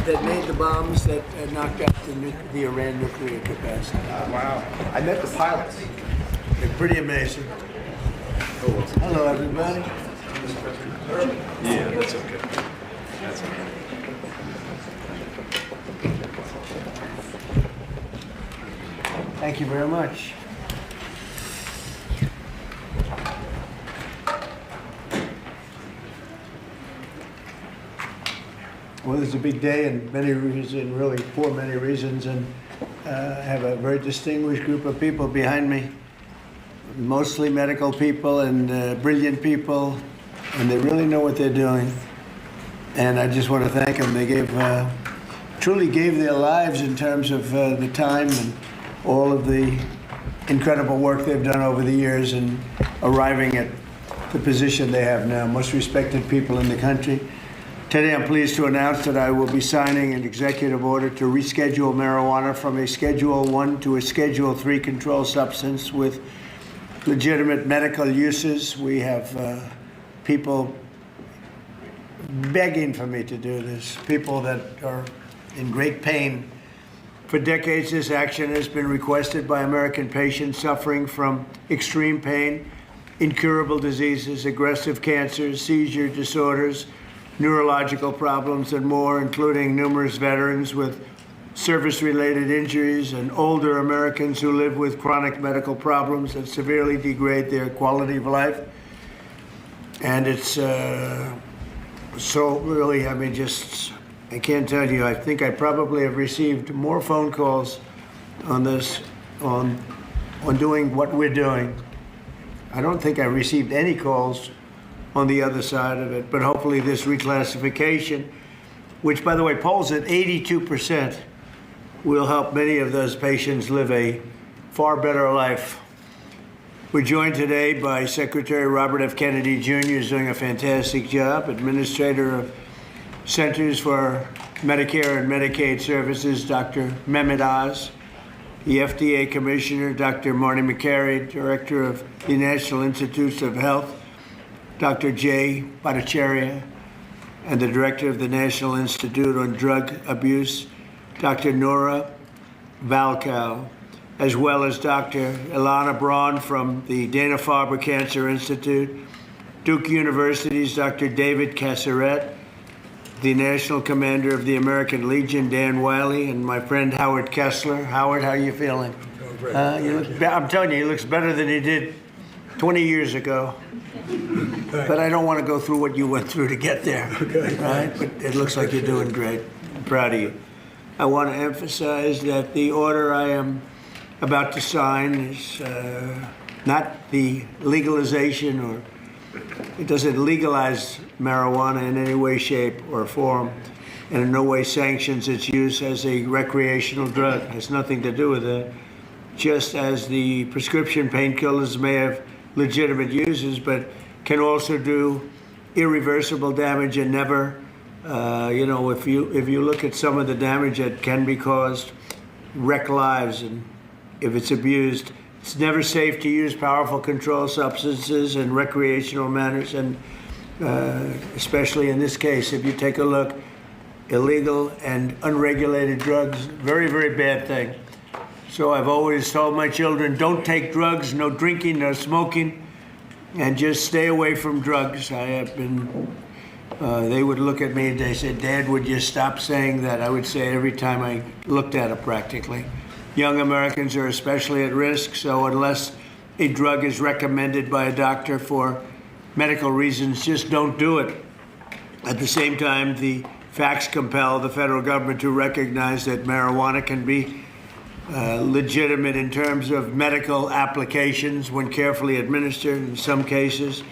that made the bombs that knocked out the Iran nuclear capacity. Wow. I met the pilots. They're pretty amazing. Hello, everybody. Yeah, that's okay. That's okay. Thank you very much. Well, it's a big day in many reasons, really for many reasons, and I have a very distinguished group of people behind me, mostly medical people and brilliant people, and they really know what they're doing. And I just want to thank them. They truly gave their lives in terms of the time and all of the incredible work they've done over the years in arriving at the position they have now, most respected people in the country. Today I'm pleased to announce that I will be signing an executive order to reschedule marijuana from a Schedule I to a Schedule III controlled substance with legitimate medical uses. We have people begging for me to do this, people that are in great pain. For decades, this action has been requested by American patients suffering from extreme pain, incurable diseases, aggressive cancers, seizure disorders, neurological problems, and more, including numerous veterans with service-related injuries and older Americans who live with chronic medical problems that severely degrade their quality of life. And it's so really, I mean, just, I can't tell you, I think I probably have received more phone calls on this, on doing what we're doing. I don't think I received any calls on the other side of it, but hopefully this reclassification, which by the way polls at 82%, will help many of those patients live a far better life. We're joined today by Secretary Robert F. Kennedy Jr., who's doing a fantastic job, Administrator of Centers for Medicare and Medicaid Services, Dr. Mehmet Oz, the FDA Commissioner, Dr. Marty McCary, Director of the National Institutes of Health, Dr. Jay Bhattacharya, and the Director of the National Institute on Drug Abuse, Dr. Nora Valkow, as well as Dr. Ilana Braun from the Dana-Farber Cancer Institute, Duke University's Dr. David Casseret, the National Commander of the American Legion, Dan Wiley, and my friend Howard Kessler. Howard, how are you feeling? I'm telling you, he looks better than he did 20 years ago. But I don't want to go through what you went through to get there, right? But it looks like you're doing great. I'm proud of you. I want to emphasize that the order I am about to sign is not the legalization, or it doesn't legalize marijuana in any way, shape, or form, and in no way sanctions its use as a recreational drug. It has nothing to do with that. Just as the prescription painkillers may have legitimate uses, but can also do irreversible damage and never, you know, if you look at some of the damage that can be caused, wreck lives, and if it's abused, it's never safe to use powerful controlled substances in recreational manners, and especially in this case, if you take a look, illegal and unregulated drugs, very, very bad thing. So I've always told my children, don't take drugs, no drinking, no smoking, and just stay away from drugs. I have been, they would look at me and they said, Dad, would you stop saying that? I would say it every time I looked at it practically. Young Americans are especially at risk, so unless a drug is recommended by a doctor for medical reasons, just don't do it. At the same time, the facts compel the federal government to recognize that marijuana can be legitimate in terms of medical applications when carefully administered. In some cases,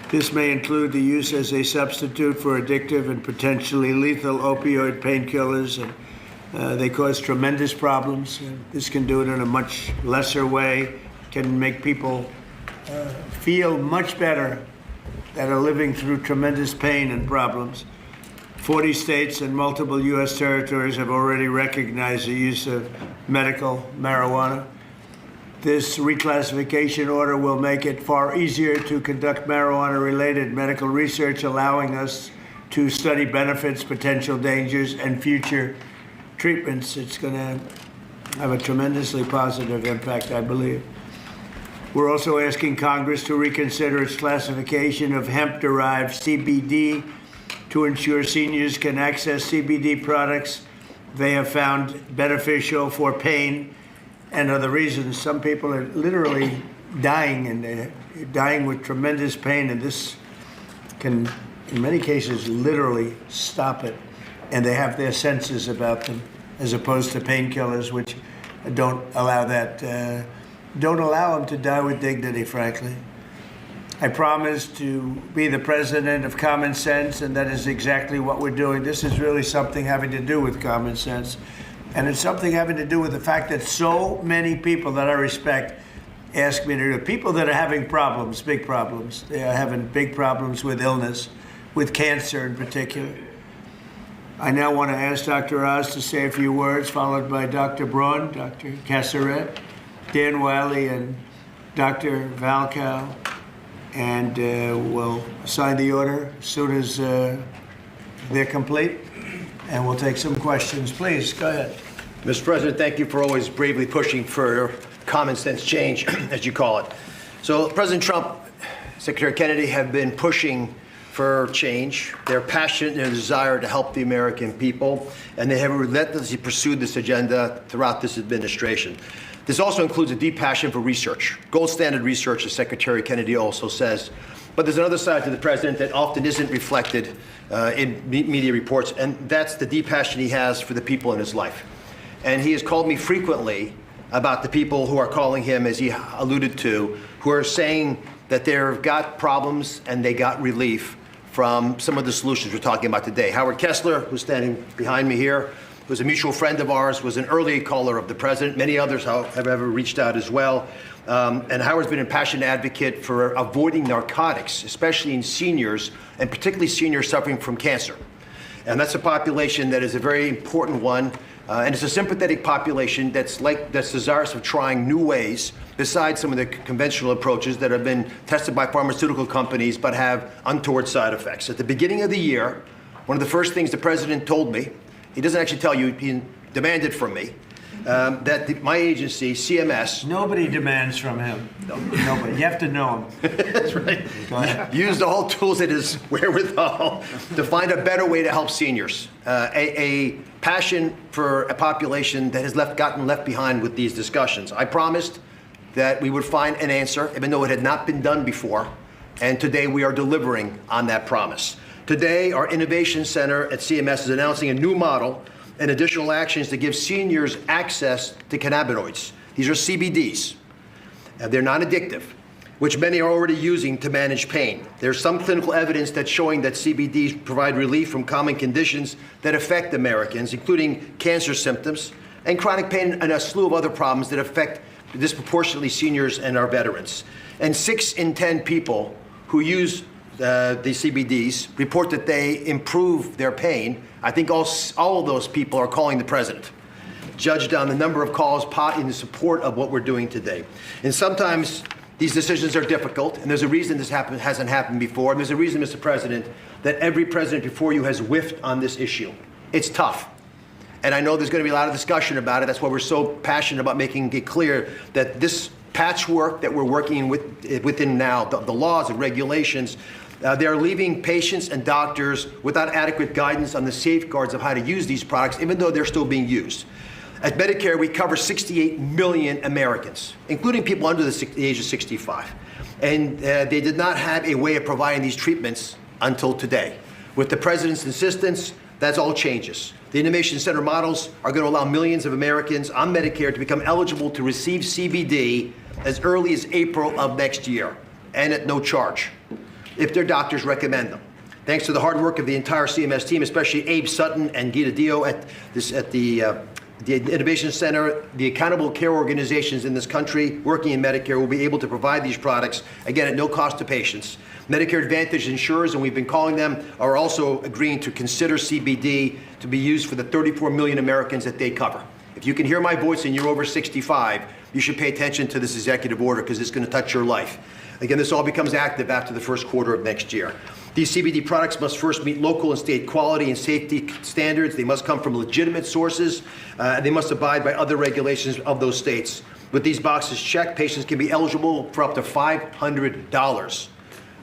this may include the use as a substitute for addictive and potentially lethal opioid painkillers, and they cause tremendous problems. This can do it in a much lesser way, can make people feel much better that are living through tremendous pain and problems. 40 states and multiple U.S. territories have already recognized the use of medical marijuana. This reclassification order will make it far easier to conduct marijuana-related medical research, allowing us to study benefits, potential dangers, and future treatments. It's going to have a tremendously positive impact, I believe. We're also asking Congress to reconsider its classification of hemp-derived CBD to ensure seniors can access CBD products they have found beneficial for pain and other reasons. Some people are literally dying, and they're dying with tremendous pain, and this can, in many cases, literally stop it. And they have their senses about them, as opposed to painkillers, which don't allow that, don't allow them to die with dignity, frankly. I promise to be the president of common sense, and that is exactly what we're doing. This is really something having to do with common sense. And it's something having to do with the fact that so many people that I respect ask me to do, people that are having problems, big problems. They are having big problems with illness, with cancer in particular. I now want to ask Dr. Oz to say a few words, followed by Dr. Braun, Dr. Casseret, Dan Wiley, and Dr. Valcow. And we'll assign the order as soon as they're complete, and we'll take some questions. Please, go ahead. Mr. President, thank you for always bravely pushing for common sense change, as you call it. So President Trump, Secretary Kennedy have been pushing for change. They're passionate in their desire to help the American people, and they have relentlessly pursued this agenda throughout this administration. This also includes a deep passion for research, gold standard research, as Secretary Kennedy also says. But there's another side to the president that often isn't reflected in media reports, and that's the deep passion he has for the people in his life. And he has called me frequently about the people who are calling him, as he alluded to, who are saying that they've got problems and they got relief from some of the solutions we're talking about today. Howard Kessler, who's standing behind me here, who's a mutual friend of ours, was an early caller of the president. Many others have ever reached out as well. And Howard's been a passionate advocate for avoiding narcotics, especially in seniors, and particularly seniors suffering from cancer. And that's a population that is a very important one. And it's a sympathetic population that's desirous of trying new ways besides some of the conventional approaches that have been tested by pharmaceutical companies but have untoward side effects. At the beginning of the year, one of the first things the president told me, he doesn't actually tell you, he demanded from me, that my agency, CMS... Nobody demands from him. No. Nobody. You have to know him. That's right. Go ahead. Use the whole tools at his wherewithal to find a better way to help seniors. A passion for a population that has gotten left behind with these discussions. I promised that we would find an answer, even though it had not been done before. And today we are delivering on that promise. Today, our Innovation Center at CMS is announcing a new model and additional actions to give seniors access to cannabinoids. These are CBDs. They're non-addictive, which many are already using to manage pain. There's some clinical evidence that's showing that CBDs provide relief from common conditions that affect Americans, including cancer symptoms and chronic pain and a slew of other problems that affect disproportionately seniors and our veterans. And 6 in 10 people who use the CBDs report that they improve their pain. I think all of those people are calling the president, judged on the number of calls in support of what we're doing today. And sometimes these decisions are difficult, and there's a reason this hasn't happened before, and there's a reason, Mr. President, that every president before you has whiffed on this issue. It's tough. And I know there's going to be a lot of discussion about it. That's why we're so passionate about making it clear that this patchwork that we're working within now, the laws and regulations, they're leaving patients and doctors without adequate guidance on the safeguards of how to use these products, even though they're still being used. At Medicare, we cover 68 million Americans, including people under the age of 65. And they did not have a way of providing these treatments until today. With the president's insistence, that's all changes. The Innovation Center models are going to allow millions of Americans on Medicare to become eligible to receive CBD as early as April of next year, and at no charge, if their doctors recommend them. Thanks to the hard work of the entire CMS team, especially Abe Sutton and Gita Dio at the Innovation Center, the accountable care organizations in this country working in Medicare will be able to provide these products, again, at no cost to patients. Medicare Advantage insurers, and we've been calling them, are also agreeing to consider CBD to be used for the 34 million Americans that they cover. If you can hear my voice and you're over 65, you should pay attention to this executive order because it's going to touch your life. Again, this all becomes active after the first quarter of next year. These CBD products must first meet local and state quality and safety standards. They must come from legitimate sources. And they must abide by other regulations of those states. With these boxes checked, patients can be eligible for up to $500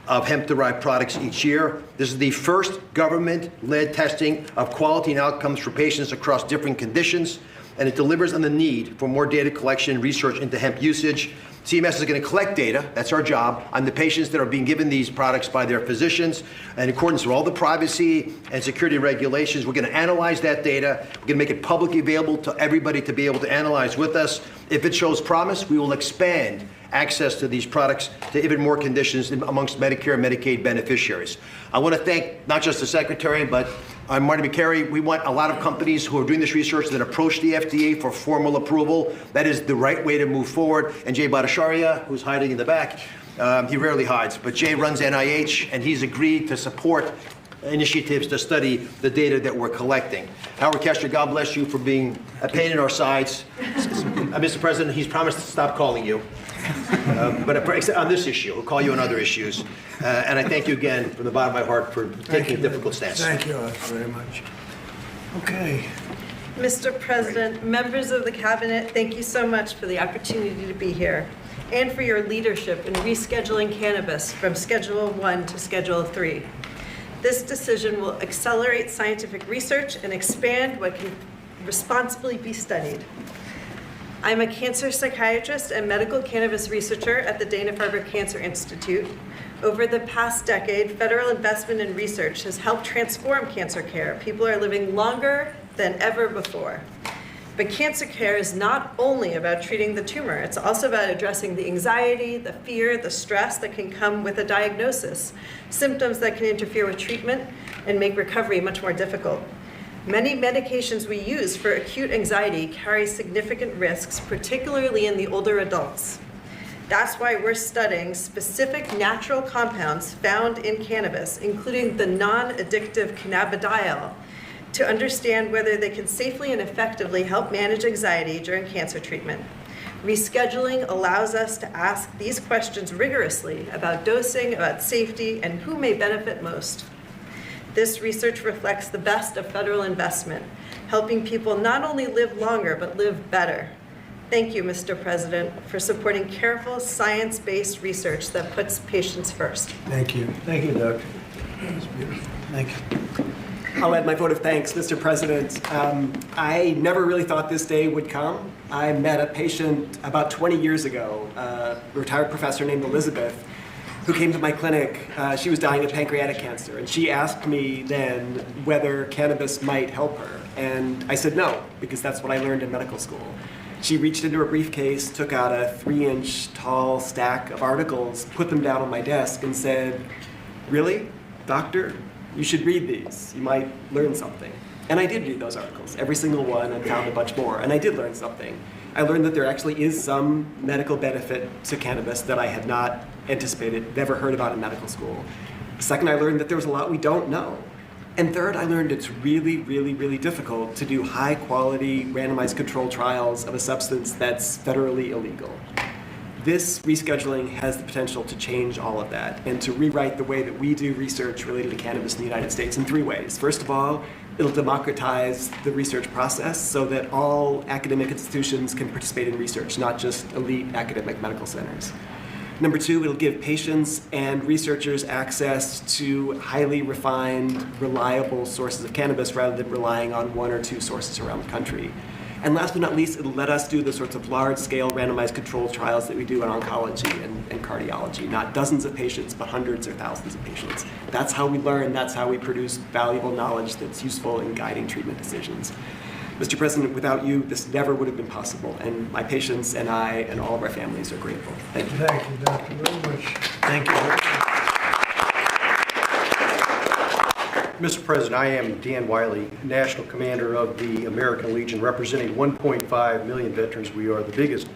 of hemp-derived products each year. This is the first government-led testing of quality and outcomes for patients across different conditions, and it delivers on the need for more data collection and research into hemp usage. CMS is going to collect data, that's our job, on the patients that are being given these products by their physicians. And in accordance with all the privacy and security regulations, we're going to analyze that data. We're going to make it publicly available to everybody to be able to analyze with us. If it shows promise, we will expand access to these products to even more conditions amongst Medicare and Medicaid beneficiaries. I want to thank not just the Secretary, but Marty McCary. We want a lot of companies who are doing this research that approach the FDA for formal approval. That is the right way to move forward. And Jay Bhattacharya, who's hiding in the back, he rarely hides, but Jay runs NIH, and he's agreed to support initiatives to study the data that we're collecting. Howard Kester, God bless you for being a pain in our sides. Mr. President, he's promised to stop calling you. But on this issue, we'll call you on other issues. And I thank you again from the bottom of my heart for taking a difficult stance. Thank you very much. Okay. Mr. President, members of the Cabinet, thank you so much for the opportunity to be here and for your leadership in rescheduling cannabis from Schedule 1 to Schedule 3. This decision will accelerate scientific research and expand what can responsibly be studied. I'm a cancer psychiatrist and medical cannabis researcher at the Dana-Farber Cancer Institute. Over the past decade, federal investment in research has helped transform cancer care. People are living longer than ever before. But cancer care is not only about treating the tumor, it's also about addressing the anxiety, the fear, the stress that can come with a diagnosis, symptoms that can interfere with treatment and make recovery much more difficult. Many medications we use for acute anxiety carry significant risks, particularly in the older adults. That's why we're studying specific natural compounds found in cannabis, including the non-addictive cannabidiol, to understand whether they can safely and effectively help manage anxiety during cancer treatment. Rescheduling allows us to ask these questions rigorously about dosing, about safety, and who may benefit most. This research reflects the best of federal investment, helping people not only live longer, but live better. Thank you, Mr. President, for supporting careful, science-based research that puts patients first. Thank you. Thank you, Doctor. That's beautiful. Thank you. I'll add my vote of thanks, Mr. President. I never really thought this day would come. I met a patient about 20 years ago, a retired professor named Elizabeth, who came to my clinic. She was dying of pancreatic cancer, and she asked me then whether cannabis might help her. And I said no, because that's what I learned in medical school. She reached into her briefcase, took out a 3-inch tall stack of articles, put them down on my desk, and said, "Really, doctor? You should read these. You might learn something." And I did read those articles, every single one, and found a bunch more. And I did learn something. I learned that there actually is some medical benefit to cannabis that I had not anticipated, never heard about in medical school. Second, I learned that there was a lot we don't know. And third, I learned it's really, really, really difficult to do high-quality, randomized controlled trials of a substance that's federally illegal. This rescheduling has the potential to change all of that and to rewrite the way that we do research related to cannabis in the United States in 3 ways. First of all, it'll democratize the research process so that all academic institutions can participate in research, not just elite academic medical centers. Number 2, it'll give patients and researchers access to highly refined, reliable sources of cannabis rather than relying on 1 or 2 sources around the country. And last but not least, it'll let us do the sorts of large-scale randomized controlled trials that we do in oncology and cardiology. Not dozens of patients, but hundreds or thousands of patients. That's how we learn. That's how we produce valuable knowledge that's useful in guiding treatment decisions. Mr. President, without you, this never would have been possible. And my patients and I and all of our families are grateful. Thank you. Thank you, Doctor, very much. Thank you. Mr. President, I am Dan Wiley, National Commander of the American Legion, representing 1.5 million veterans. We are the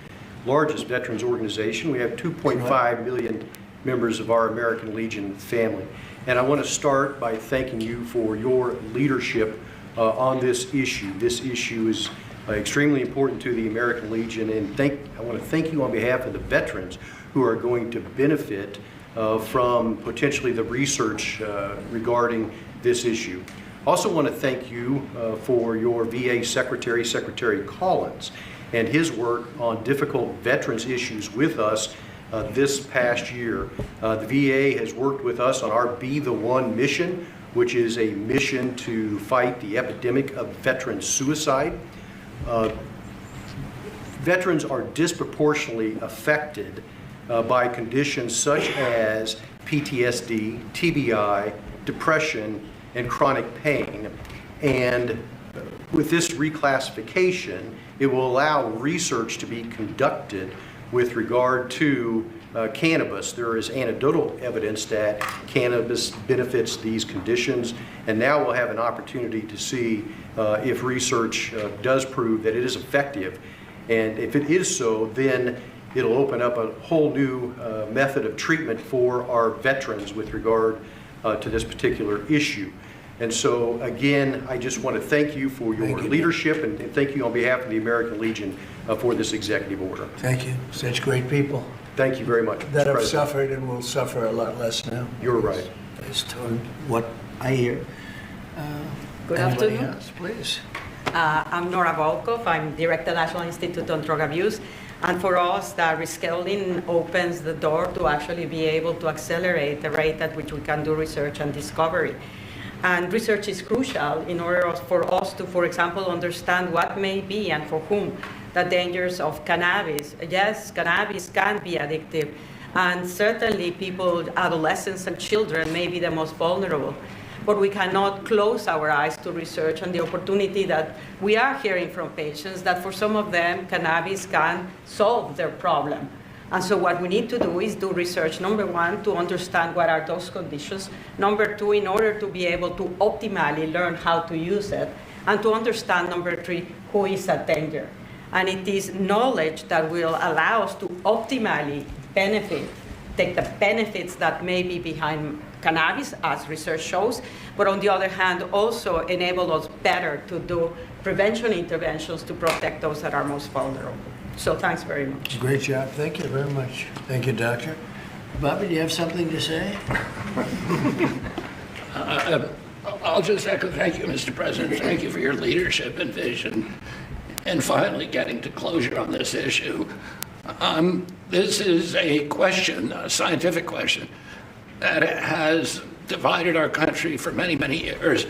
largest veterans organization. We have 2.5 million members of our American Legion family. And I want to start by thanking you for your leadership on this issue. This issue is extremely important to the American Legion, and I want to thank you on behalf of the veterans who are going to benefit from potentially the research regarding this issue. Also want to thank you for your VA Secretary, Secretary Collins, and his work on difficult veterans issues with us this past year. The VA has worked with us on our Be the One mission, which is a mission to fight the epidemic of veteran suicide. Veterans are disproportionately affected by conditions such as PTSD, TBI, depression, and chronic pain. And with this reclassification, it will allow research to be conducted with regard to cannabis. There is anecdotal evidence that cannabis benefits these conditions, and now we'll have an opportunity to see if research does prove that it is effective. And if it is so, then it'll open up a whole new method of treatment for our veterans with regard to this particular issue. And so, again, I just want to thank you for your leadership, and thank you on behalf of the American Legion for this executive order. Thank you. Such great people Thank you very much, that Mr. have President. suffered and will suffer a lot less now. You're right. Based on what I hear. Good Anybody afternoon. else, please. I'm Nora Volkov. I'm Director National Institute on Drug Abuse. And for us, that rescheduling opens the door to actually be able to accelerate the rate at which we can do research and discovery. And research is crucial in order for us to, for example, understand what may be and for whom the dangers of cannabis. Yes, cannabis can be addictive. And certainly people, adolescents and children may be the most vulnerable. But we cannot close our eyes to research and the opportunity that we are hearing from patients that for some of them, cannabis can solve their problem. And so what we need to do is do research, number one, to understand what are those conditions. Number two, in order to be able to optimally learn how to use it. And to understand, number three, who is at danger. And it is knowledge that will allow us to optimally take the benefits that may be behind cannabis, as research shows, but on the other hand, also enable us better to do prevention interventions to protect those that are most vulnerable. So thanks very much. Great job. Thank you very much. Thank you, Doctor. Bobby, do you have something to say? I'll just echo thank you, Mr. President. Thank you for your leadership and vision and finally getting to closure on this issue. This is a question, a scientific question, that has divided our country for many, many years.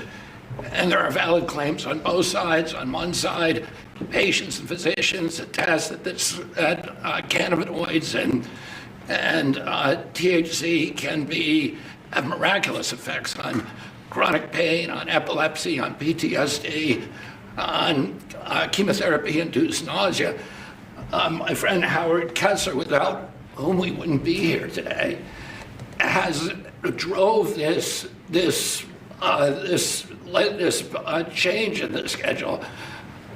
And there are valid claims on both sides. On one side, patients and physicians attest that cannabinoids and THC can have miraculous effects on chronic pain, on epilepsy, on PTSD, on chemotherapy-induced nausea. My friend Howard Kessler, without whom we wouldn't be here today, drove this change in the schedule,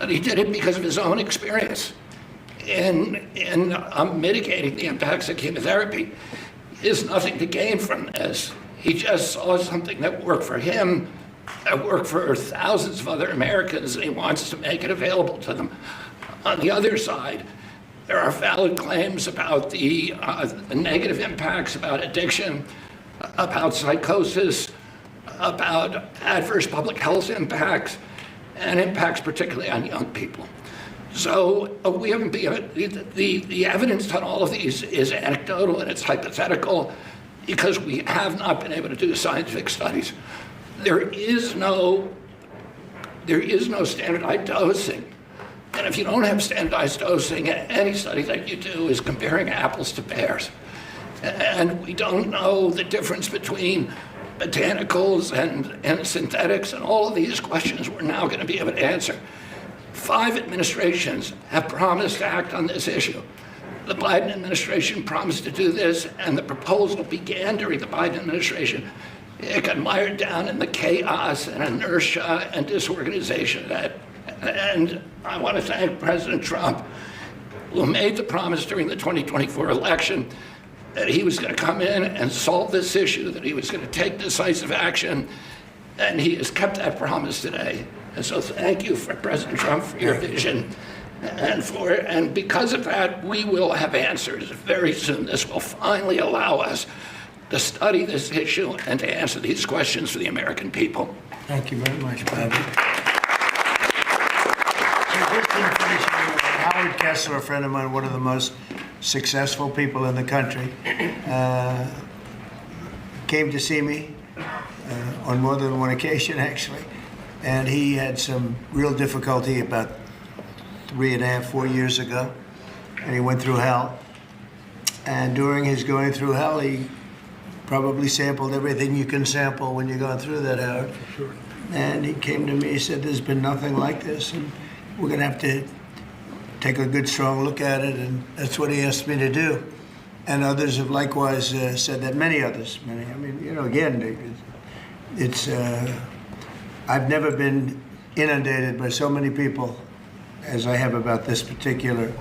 and he did it because of his own experience in mitigating the impacts of chemotherapy. He has nothing to gain from this. He just saw something that worked for him, that worked for thousands of other Americans, and he wants to make it available to them. On the other side, there are valid claims about the negative impacts, about addiction, about psychosis, about adverse public health impacts, and impacts particularly on young people. So we haven't been, the evidence on all of these is anecdotal and it's hypothetical because we have not been able to do scientific studies. There is no standardized dosing. And if you don't have standardized dosing, any study that you do is comparing apples to pears. And we don't know the difference between botanicals and synthetics, and all of these questions we're now going to be able to answer. 5 administrations have promised to act on this issue. The Biden administration promised to do this, and the proposal began during the Biden administration. It got mired down in the chaos and inertia and disorganization of that. And I want to thank President Trump, who made the promise during the 2024 election that he was going to come in and solve this issue, that he was going to take decisive action, and he has kept that promise today. And so thank you, for President Trump, for your vision. And because of that, we will have answers very soon. This will finally allow us to study this issue and to answer these questions for the American people. Thank you very much, Bobby. Howard Kessler, a friend of mine, one of the most successful people in the country, came to see me on more than one occasion, actually. And he had some real difficulty about 3.5, 4 years ago. And he went through hell. And during his going through hell, he probably sampled everything you can sample when you're going through that, Howard. Sure. And he came to me, he said, there's been nothing like this, and we're going to have to take a good, strong look at it, and that's what he asked me to do. And others have likewise said that, many others. I mean, you know, again, it's, I've never been inundated by so many people as I have about this particular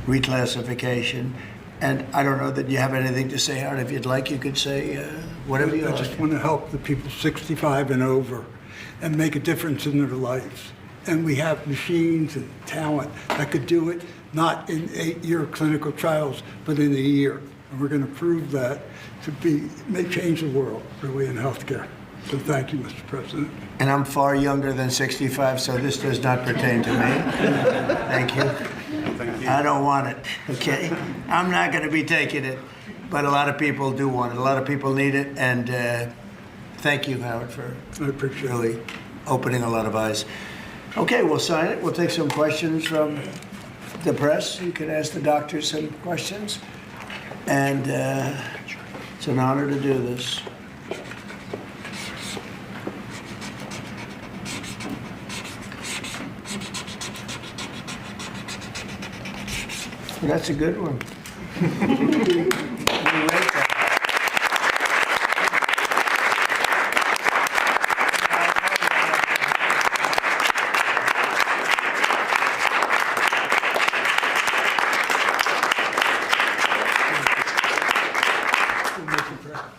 reclassification. And I don't know that you have anything to say, Howard. If you'd like, you could say whatever you I like. just want to help the people 65 and over and make a difference in their lives. And we have machines and talent that could do it, not in 8-year clinical trials, but in a year. And we're going to prove that may change the world, really, in healthcare. So thank you, Mr. President. And I'm far younger than 65, so this does not pertain to me. Thank you. I don't want it, okay? I'm not going to be taking it, but a lot of people do want it. A lot of people need it, and thank you, Howard, for I appreciate it. really opening a lot of eyes. Okay, we'll sign it. We'll take some questions from the press. You can ask the doctors some questions, and it's an honor to do this. Well, that's a good one. We rate that.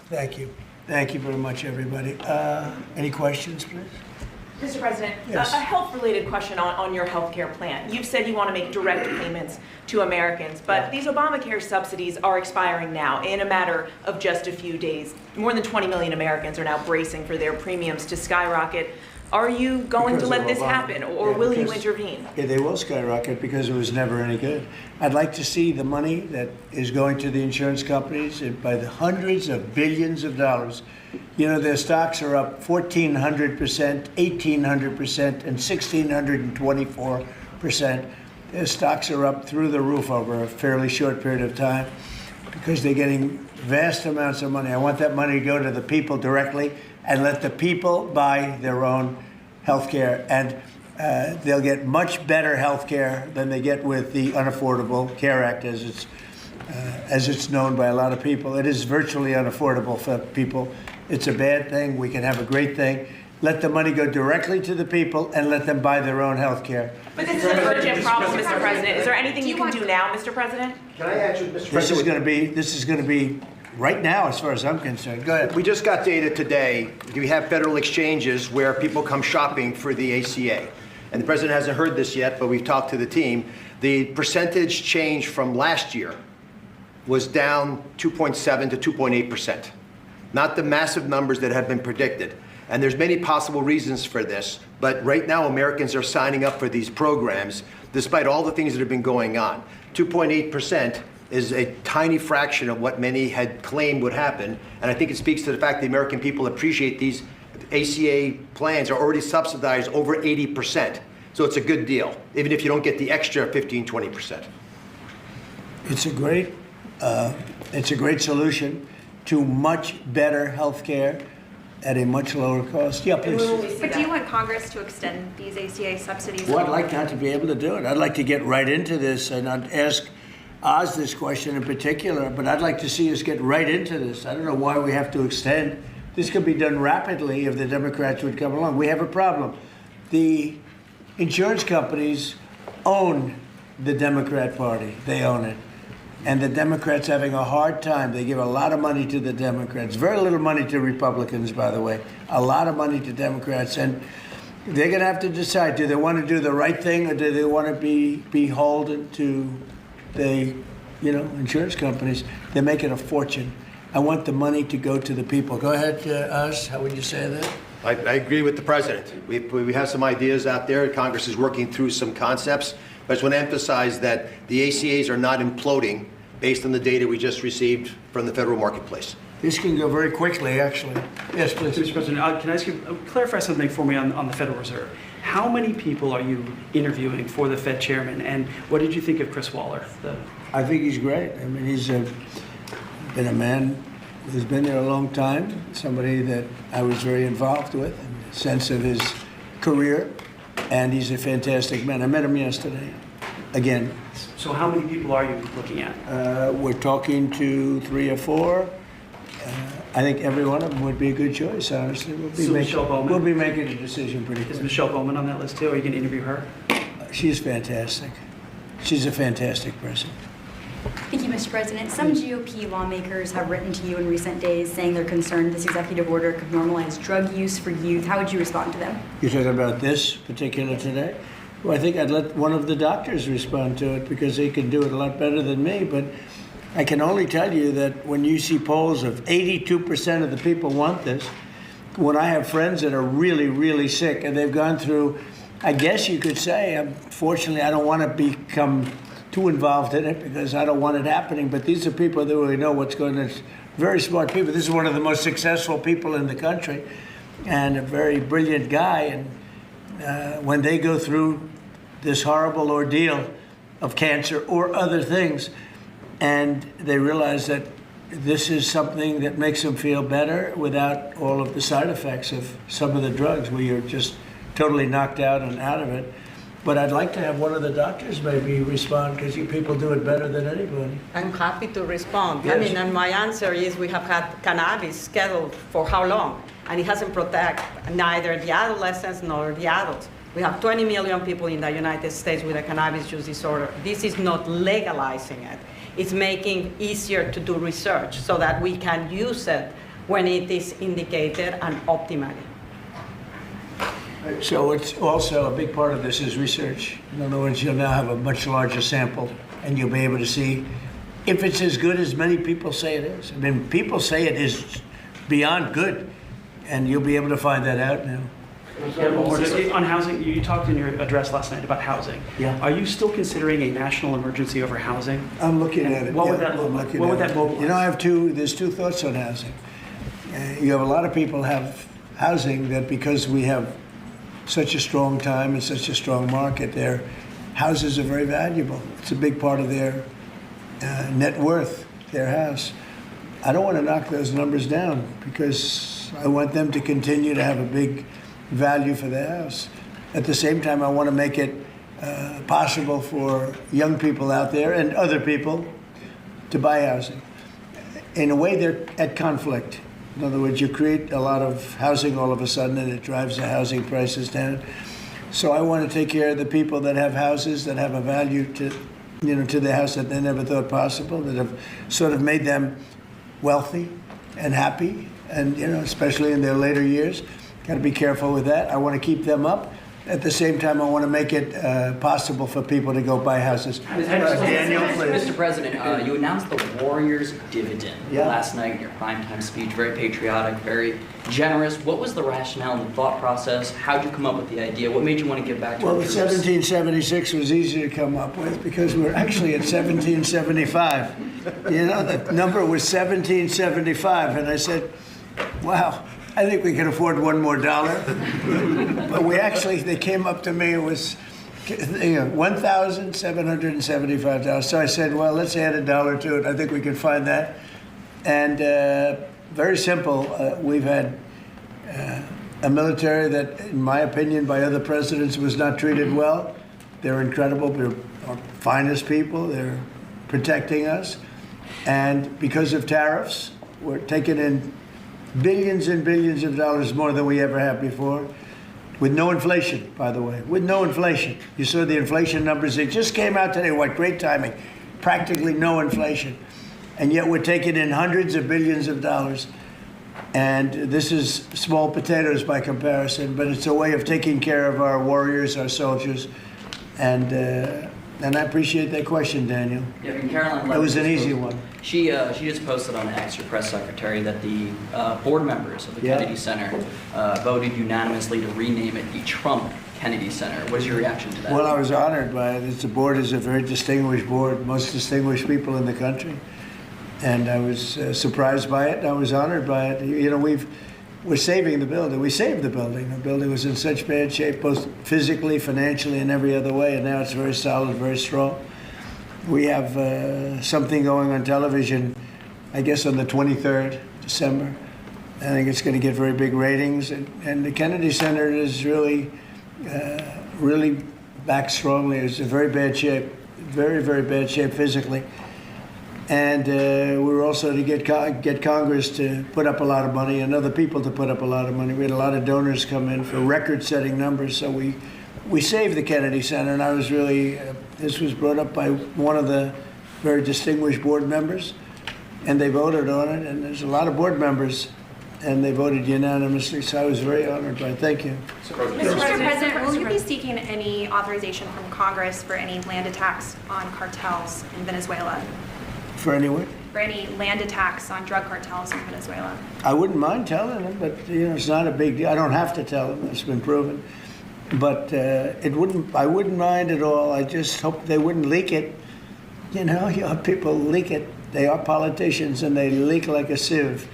Thank you. Thank you very much, everybody. Any questions, please? Mr. President, Yes. a health-related question on your health care plan. You've said you want to make direct payments to Americans, but these Obamacare subsidies are expiring now in a matter of just a few days. More than 20 million Americans are now bracing for their premiums to skyrocket. Are you going to Because let of this Obama. happen, or Yeah, will you because- intervene? Yeah, they will skyrocket because it was never any good. I'd like to see the money that is going to the insurance companies by the hundreds of billions of dollars. You know, their stocks are up 1,400%, 1,800%, and 1,624%. Their stocks are up through the roof over a fairly short period of time because they're getting vast amounts of money. I want that money to go to the people directly and let the people buy their own health care. And they'll get much better health care than they get with the Unaffordable Care Act, as it's known by a lot of people. It is virtually unaffordable for people. It's a bad thing. We can have a great thing. Let the money go directly to the people and let them buy their own health care. But this is an urgent problem, Mr. President. Is there anything you can do now, Mr. President? Can I answer, Mr. This is President? going to be right now, as far as I'm concerned. Go ahead. We just got data today. We have federal exchanges where people come shopping for the ACA. And the president hasn't heard this yet, but we've talked to the team. The percentage change from last year was down 2.7 to 2.8%. Not the massive numbers that have been predicted. And there's many possible reasons for this, but right now Americans are signing up for these programs despite all the things that have been going on. 2.8% is a tiny fraction of what many had claimed would happen, and I think it speaks to the fact the American people appreciate these ACA plans are already subsidized over 80%. So it's a good deal, even if you don't get the extra 15, 20%. It's a great solution to much better health care at a much lower cost. Yeah, please. But do you want Congress to extend these ACA subsidies? Well, I'd like not to be able to do it. I'd like to get right into this, and I'd ask Oz this question in particular, but I'd like to see us get right into this. I don't know why we have to extend. This could be done rapidly if the Democrats would come along. We have a problem. The insurance companies own the Democrat Party. They own it. And the Democrats having a hard time. They give a lot of money to the Democrats. Very little money to Republicans, by the way. A lot of money to Democrats. And they're going to have to decide, do they want to do the right thing or do they want to be beholden to the insurance companies? They're making a fortune. I want the money to go to the people. Go ahead, Oz, how would you say that? I agree with the president. We have some ideas out there. Congress is working through some concepts. But I just want to emphasize that the ACAs are not imploding based on the data we just received from the federal marketplace. This can go very quickly, actually. Yes, please. Mr. President, can I ask you, clarify something for me on the Federal Reserve? How many people are you interviewing for the Fed chairman, and what did you think of Chris Waller? I think he's great. I mean, he's been a man who's been there a long time, somebody that I was very involved with in the sense of his career, and he's a fantastic man. I met him yesterday, again. So how many people are you looking at? We're talking to 3 or 4. I think every one of them would be a good choice, honestly. Michelle Bowman? We'll be making a decision pretty quick. Is Michelle Bowman on that list too? Are you going to interview her? She's fantastic. She's a fantastic person. Thank you, Mr. President. Some GOP lawmakers have written to you in recent days saying they're concerned this executive order could normalize drug use for youth. How would you respond to them? You're talking about this particular today? Well, I think I'd let one of the doctors respond to it because they can do it a lot better than me. But I can only tell you that when you see polls of 82% of the people want this, when I have friends that are really, really sick and they've gone through, I guess you could say, unfortunately, I don't want to become too involved in it because I don't want it happening. But these are people that really know what's going on. Very smart people. This is one of the most successful people in the country and a very brilliant guy. And when they go through this horrible ordeal of cancer or other things, and they realize that this is something that makes them feel better without all of the side effects of some of the drugs where you're just totally knocked out and out of it. But I'd like to have one of the doctors maybe respond because you people do it better than anybody. I'm happy to respond. Yes. I mean, and my answer is we have had cannabis scheduled for how long? And it hasn't protected neither the adolescents nor the adults. We have 20 million people in the United States with a cannabis use disorder. This is not legalizing it. It's making easier to do research so that we can use it when it is indicated and optimally. So it's also a big part of this is research. In other words, you'll now have a much larger sample and you'll be able to see if it's as good as many people say it is. I mean, people say it is beyond good, and you'll be able to find that out now. On housing, you talked in your address last night about housing. Yeah. Are you still considering a national emergency over housing? I'm looking at it. What would yeah, that look I'm like? looking What would at that it. mobilize? You know, there's two thoughts on housing. You have a lot of people have housing that because we have such a strong time and such a strong market, their houses are very valuable. It's a big part of their net worth, their house. I don't want to knock those numbers down because I want them to continue to have a big value for the house. At the same time, I want to make it possible for young people out there and other people to buy housing. In a way, they're at conflict. In other words, you create a lot of housing all of a sudden, and it drives the housing prices down. So I want to take care of the people that have houses that have a value to the house that they never thought possible, that have sort of made them wealthy and happy, and especially in their later years. Got to be careful with that. I want to keep them up. At the same time, I want to make it possible for people to go buy houses. Daniel, please. Mr. President, you announced the Warriors dividend last night in your primetime speech. Very patriotic, very generous. What was the rationale and the thought process? How did you come up with the idea? What made you want to give back to Well, the the troops? 1776 was easy to come up with because we're actually at 1775. The number was 1775, and I said, wow. I think we can afford one more dollar. But they came up to me, it was $1,775. So I said, well, let's add $1 to it. I think we can find that. And very simple, we've had a military that, in my opinion, by other presidents was not treated well. They're incredible. They're our finest people. They're protecting us. And because of tariffs, we're taking in billions and billions of dollars more than we ever have before, with no inflation, by the way, with no inflation. You saw the inflation numbers, they just came out today. What great timing. Practically no inflation. And yet we're taking in hundreds of billions of dollars. And this is small potatoes by comparison, but it's a way of taking care of our warriors, our soldiers. And And I appreciate that question, Daniel. Yeah, I mean, Caroline It was an Levitt easy just one. She just posted on X, her press secretary, that the board members of the Yeah. Kennedy Center voted unanimously to rename it the Trump Kennedy Center. What is your reaction to that? Well, I was honored by it. The board is a very distinguished board, most distinguished people in the country. And I was surprised by it. I was honored by it. You know, we're saving the building. We saved the building. The building was in such bad shape, both physically, financially, and every other way. And now it's very solid, very strong. We have something going on television, I guess on the 23rd December. I think it's going to get very big ratings. And the Kennedy Center is really back strongly. It's in very bad shape, very, very bad shape physically. And we were also to get Congress to put up a lot of money and other people to put up a lot of money. We had a lot of donors come in for record-setting numbers. So we saved the Kennedy Center, and I was really, this was brought up by one of the very distinguished board members, and they voted on it. And there's a lot of board members, and they voted unanimously. So I was very honored by it. Thank you. Mr. President, will you be seeking any authorization from Congress for any land attacks on cartels in Venezuela? For anyone? For any land attacks on drug cartels in Venezuela? I wouldn't mind telling them, but it's not a big deal. I don't have to tell them. It's been proven. But I wouldn't mind at all. I just hope they wouldn't leak it. You know, people leak it. They are politicians and they leak like a sieve.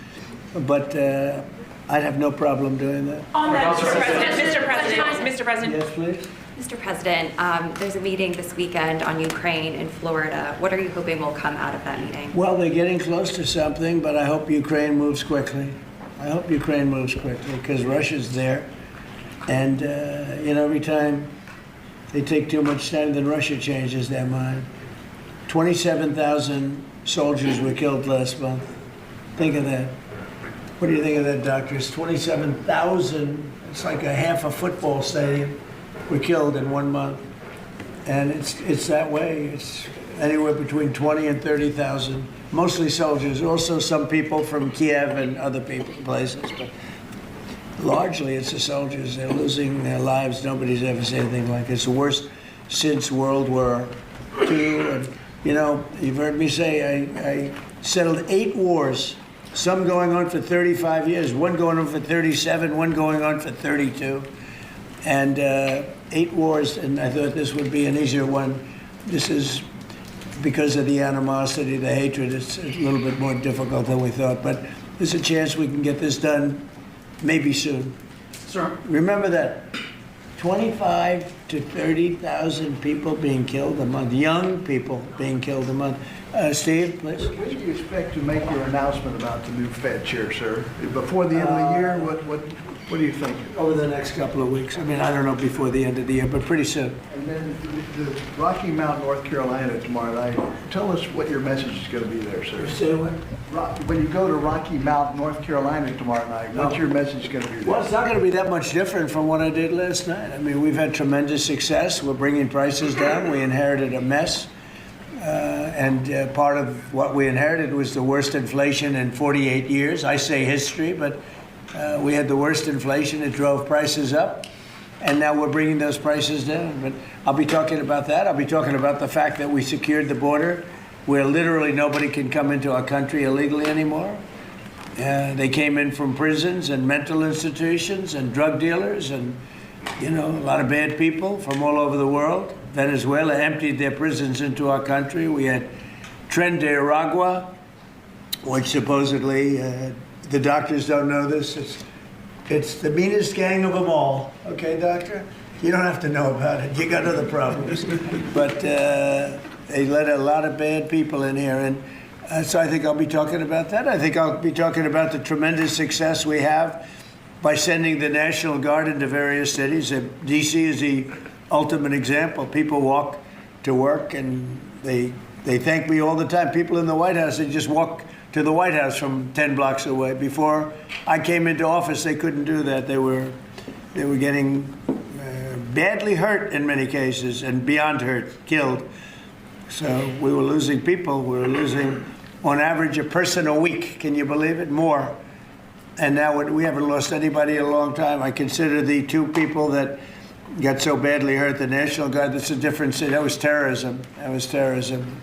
But I'd have no problem doing that. On that, Mr. President. Yes, please. Mr. President, there's a meeting this weekend on Ukraine in Florida. What are you hoping will come out of that meeting? Well, they're getting close to something, but I hope Ukraine moves quickly. I hope Ukraine moves quickly because Russia's there. And, every time they take too much time, then Russia changes their mind. 27,000 soldiers were killed last month. Think of that. What do you think of that, doctors? 27,000, it's like a half a football stadium, were killed in 1 month. And it's that way. It's anywhere between 20 and 30,000, mostly soldiers, also some people from Kiev and other places. But largely, it's the soldiers. They're losing their lives. Nobody's ever seen anything like it. It's the worst since World War II. And, you've heard me say I settled 8 wars, some going on for 35 years, one going on for 37, one going on for 32. And 8 wars, and I thought this would be an easier one. This is because of the animosity, the hatred. It's a little bit more difficult than we thought. But there's a chance we can get this done maybe soon. Sir. Remember that 25 to 30,000 people being killed a month, young people being killed a month. Steve, please. When do you expect to make your announcement about the new Fed chair, sir? Before the end of the year? What do you think? Over the next couple of weeks. I mean, I don't know before the end of the year, but pretty soon. And then the Rocky Mount, North Carolina tomorrow night. Tell us what your message is going to be there, sir. Say what? When you go to Rocky Mount, North Carolina tomorrow night, what's your message going to be there? Well, it's not going to be that much different from what I did last night. I mean, we've had tremendous success. We're bringing prices down. We inherited a mess. And part of what we inherited was the worst inflation in 48 years. I say history, but we had the worst inflation. It drove prices up. And now we're bringing those prices down. But I'll be talking about that. I'll be talking about the fact that we secured the border where literally nobody can come into our country illegally anymore. They came in from prisons and mental institutions and drug dealers and, a lot of bad people from all over the world. Venezuela emptied their prisons into our country. We had Tren de Aragua, which supposedly, the doctors don't know this, it's the meanest gang of them all. Okay, doctor? You don't have to know about it. You got other problems. But they let a lot of bad people in here. And so I think I'll be talking about that. I think I'll be talking about the tremendous success we have by sending the National Guard into various cities. D.C. is the ultimate example. People walk to work and they thank me all the time. People in the White House, they just walk to the White House from 10 blocks away. Before I came into office, they couldn't do that. They were getting badly hurt in many cases and beyond hurt, killed. So we were losing people. We were losing, on average, a person a week. Can you believe it? More. And now we haven't lost anybody in a long time. I consider the 2 people that got so badly hurt. The National Guard, that's a different city. That was terrorism. That was terrorism.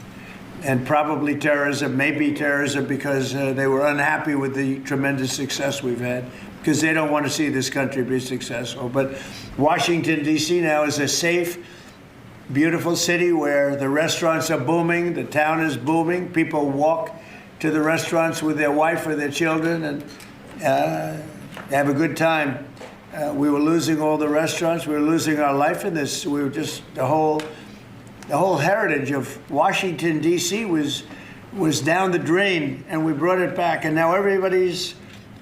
And probably terrorism, maybe terrorism, because they were unhappy with the tremendous success we've had, because they don't want to see this country be successful. But Washington, D.C. now is a safe, beautiful city where the restaurants are booming, the town is booming. People walk to the restaurants with their wife or their children and have a good time. We were losing all the restaurants. We were losing our life in this. We were just, the whole heritage of Washington, D.C. was down the drain, and we brought it back. And now everybody's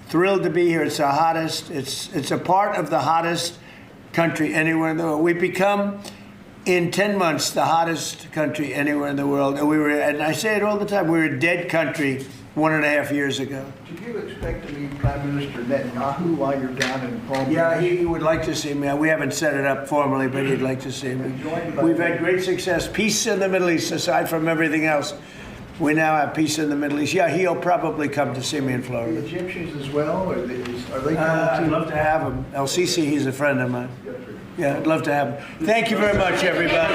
thrilled to be here. It's the hottest. It's a part of the hottest country anywhere in the world. We've become, in 10 months, the hottest country anywhere in the world. And I say it all the time, we were a dead country 1.5 years ago. Do you expect to meet Prime Minister Netanyahu while you're down in Palm Beach? Yeah, he would like to see me. We haven't set it up formally, but he'd like to see me. We've had great success. Peace in the Middle East, aside from everything else. We now have peace in the Middle East. Yeah, he'll probably come to see me in Florida. The Egyptians as well? Are they coming I'd love to have him. El Sisi, he's a friend of mine. Yeah, I'd love to have him. Thank you very much, everybody.